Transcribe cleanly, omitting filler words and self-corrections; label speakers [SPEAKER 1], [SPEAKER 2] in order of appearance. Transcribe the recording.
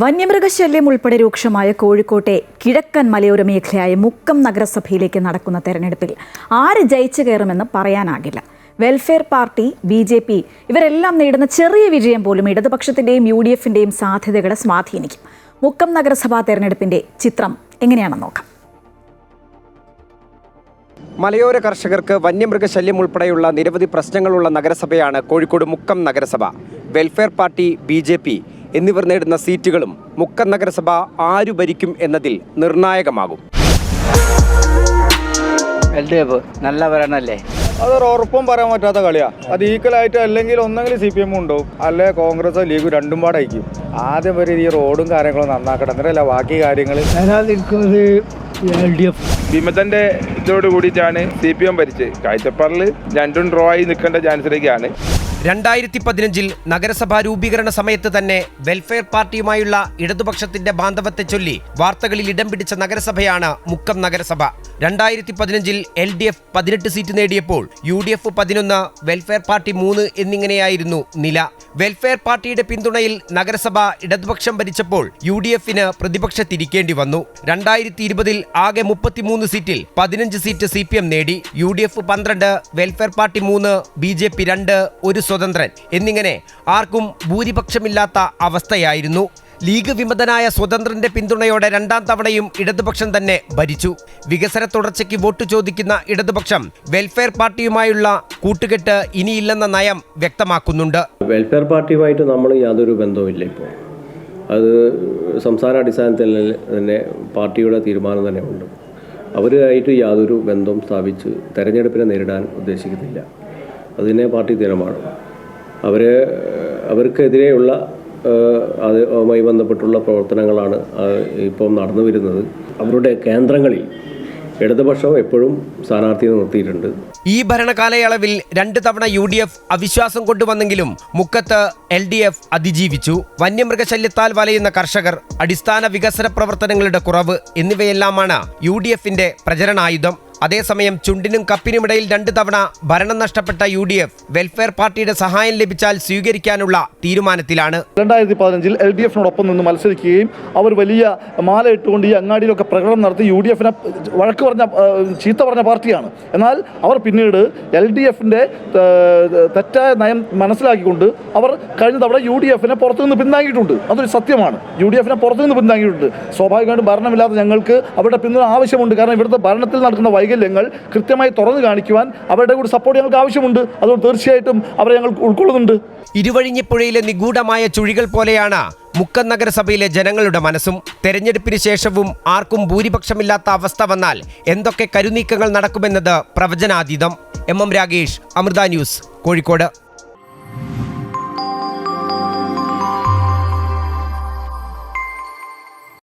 [SPEAKER 1] വന്യമൃഗശല്യം ഉൾപ്പെടെ രൂക്ഷമായ കോഴിക്കോട്ടെ കിഴക്കൻ മലയോര മേഖലയായ മുക്കം നഗരസഭയിലേക്ക് നടക്കുന്ന തെരഞ്ഞെടുപ്പിൽ ആര് ജയിച്ചു കയറുമെന്ന് പറയാനാകില്ല. വെൽഫെയർ പാർട്ടി, BJP ഇവരെല്ലാം നേടുന്ന ചെറിയ വിജയം പോലും ഇടതുപക്ഷത്തിന്റെയും UDFന്റെയും സാധ്യതകളെ സ്വാധീനിക്കും. മുക്കം നഗരസഭാ തെരഞ്ഞെടുപ്പിന്റെ ചിത്രം എങ്ങനെയാണെന്ന് നോക്കാം.
[SPEAKER 2] മലയോര കർഷകർക്ക് വന്യമൃഗശല്യം ഉൾപ്പെടെയുള്ള നിരവധി പ്രശ്നങ്ങളുള്ള നഗരസഭയാണ് കോഴിക്കോട് മുക്കം നഗരസഭ. വെൽഫെയർ പാർട്ടി, BJP എന്നിവർ നേടുന്ന സീറ്റുകളും മുക്കം നഗരസഭ ആരു ഭരിക്കും എന്നതിൽ നിർണായകമാകും.
[SPEAKER 3] LDF നല്ല ഭരണമല്ലേ?
[SPEAKER 4] അതൊരു ഉറപ്പും പറയാൻ പറ്റാത്ത കളിയാണ്. അത് ഈക്വലായിട്ട് അല്ലെങ്കിൽ ഒന്നെങ്കിൽ CPM ഉണ്ടാവും, അല്ലെ കോൺഗ്രസ് ലീഗ് രണ്ടും പാടായിരിക്കും. ആദ്യം വരെ ഈ റോഡും കാര്യങ്ങളും നന്നാക്കണം, എന്നിട്ടല്ല ബാക്കി കാര്യങ്ങൾ.
[SPEAKER 5] വിമതന്റെ ഇതോട് കൂടിയിട്ടാണ് CPM ഭരിച്ചത്. കാഴ്ചപ്പാടിൽ രണ്ടും ഡ്രോ ആയി നിൽക്കേണ്ട ചാൻസിലേക്കാണ്.
[SPEAKER 2] 2015 നഗരസഭാ രൂപീകരണ സമയത്ത് തന്നെ വെൽഫെയർ പാർട്ടിയുമായുള്ള ഇടതുപക്ഷത്തിന്റെ ബാന്ധവത്തെ ചൊല്ലി വാർത്തകളിൽ ഇടം പിടിച്ച നഗരസഭയാണ് മുക്കം നഗരസഭ. 2015 LDF 18 സീറ്റ് നേടിയപ്പോൾ UDF 11, വെൽഫെയർ പാർട്ടി 3 എന്നിങ്ങനെയായിരുന്നു നില. വെൽഫെയർ പാർട്ടിയുടെ പിന്തുണയിൽ നഗരസഭ ഇടതുപക്ഷം ഭരിച്ചപ്പോൾ UDFന് പ്രതിപക്ഷത്തിരിക്കേണ്ടി വന്നു. 2020 ആകെ 33 സീറ്റിൽ 15 സീറ്റ് CPM നേടി. UDF 12, വെൽഫെയർ പാർട്ടി 3, BJP 2, ഒരു സ്വതന്ത്രൻ എന്നിങ്ങനെ ആർക്കും ഭൂരിപക്ഷമില്ലാത്ത അവസ്ഥയായിരുന്നു. ലീഗ് വിമതനായ സ്വതന്ത്രന്റെ പിന്തുണയോടെ രണ്ടാം തവണയും ഇടതുപക്ഷം തന്നെ ഭരിച്ചു. വികസന തുടർച്ചയ്ക്ക് വോട്ട് ചോദിക്കുന്ന ഇടതുപക്ഷം വെൽഫെയർ പാർട്ടിയുമായുള്ള കൂട്ടുകെട്ട് ഇനിയില്ലെന്ന നയം വ്യക്തമാക്കുന്നുണ്ട്.
[SPEAKER 6] വെൽഫെയർ പാർട്ടിയുമായിട്ട് നമ്മൾ യാതൊരു ബന്ധവുമില്ല. ഇപ്പോൾ അത് സംസ്ഥാന അടിസ്ഥാനത്തിൽ തന്നെ പാർട്ടിയുടെ തീരുമാനം തന്നെ ഉണ്ട്. അവരുമായിട്ട് യാതൊരു ബന്ധവും സ്ഥാപിച്ച് തെരഞ്ഞെടുപ്പിനെ നേരിടാൻ ഉദ്ദേശിക്കുന്നില്ല. അതിനെ പാർട്ടി തീരുമാനം. അവർക്കെതിരെയുള്ള അതുമായി ബന്ധപ്പെട്ടുള്ള പ്രവർത്തനങ്ങളാണ് ഇപ്പം നടന്നു വരുന്നത്. അവരുടെ കേന്ദ്രങ്ങളിൽ ഇടതുപക്ഷം എപ്പോഴും സ്ഥാനാർത്ഥിയെ നിർത്തിയിട്ടുണ്ട്.
[SPEAKER 2] ഈ ഭരണകാലയളവിൽ 2 തവണ UDF അവിശ്വാസം കൊണ്ടുവന്നെങ്കിലും മുക്കത്ത് LDF അതിജീവിച്ചു. വന്യമൃഗശല്യത്താൽ വലയുന്ന കർഷകർ, അടിസ്ഥാന വികസന പ്രവർത്തനങ്ങളുടെ കുറവ് എന്നിവയെല്ലാമാണ് UDFന്റെ പ്രചരണായുധം. അതേസമയം ചുണ്ടിനും കപ്പിനുമിടയിൽ 2 തവണ ഭരണം നഷ്ടപ്പെട്ട UDF വെൽഫെയർ പാർട്ടിയുടെ സഹായം ലഭിച്ചാൽ സ്വീകരിക്കാനുള്ള തീരുമാനത്തിലാണ്.
[SPEAKER 4] 2015 LDFനോടൊപ്പം നിന്ന് മത്സരിക്കുകയും അവർ വലിയ മാല ഇട്ടുകൊണ്ട് ഈ അങ്ങാടിയിലൊക്കെ പ്രകടനം നടത്തി UDFനെ ചീത്ത പറഞ്ഞ പാർട്ടിയാണ്. എന്നാൽ അവർ പിന്നീട് LDFന്റെ തെറ്റായ നയം മനസ്സിലാക്കിക്കൊണ്ട് അവർ കഴിഞ്ഞ തവണ UDFനെ പുറത്തുനിന്ന് പിന്താങ്ങിയിട്ടുണ്ട്. അതൊരു സത്യമാണ്. UDFനെ പുറത്തുനിന്ന് പിന്താങ്ങിയിട്ടുണ്ട്. സ്വാഭാവികമായിട്ടും ഭരണമില്ലാത്ത ഞങ്ങൾക്ക് അവരുടെ പിന്തുണ ആവശ്യമുണ്ട്. കാരണം ഇവിടുത്തെ ഭരണത്തിൽ നടക്കുന്ന വൈകല്യങ്ങൾ കൃത്യമായി തുറന്നു കാണിക്കുവാൻ അവരുടെ കൂടി സപ്പോർട്ട് ഞങ്ങൾക്ക് ആവശ്യമുണ്ട്. അതുകൊണ്ട് തീർച്ചയായിട്ടും അവരെ ഞങ്ങൾ ഉൾക്കൊള്ളുന്നുണ്ട്.
[SPEAKER 2] ഇരുവഴിഞ്ഞിപ്പുഴയിലെ നിഗൂഢമായ ചുഴികൾ പോലെയാണ് മുക്കം നഗരസഭയിലെ ജനങ്ങളുടെ മനസ്സും. തെരഞ്ഞെടുപ്പിന് ശേഷവും ആർക്കും ഭൂരിപക്ഷമില്ലാത്ത അവസ്ഥ വന്നാൽ എന്തൊക്കെ കരുനീക്കങ്ങൾ നടക്കുമെന്നത് പ്രവചനാതീതം. MM Ragesh, Amrita news, Kozhikode.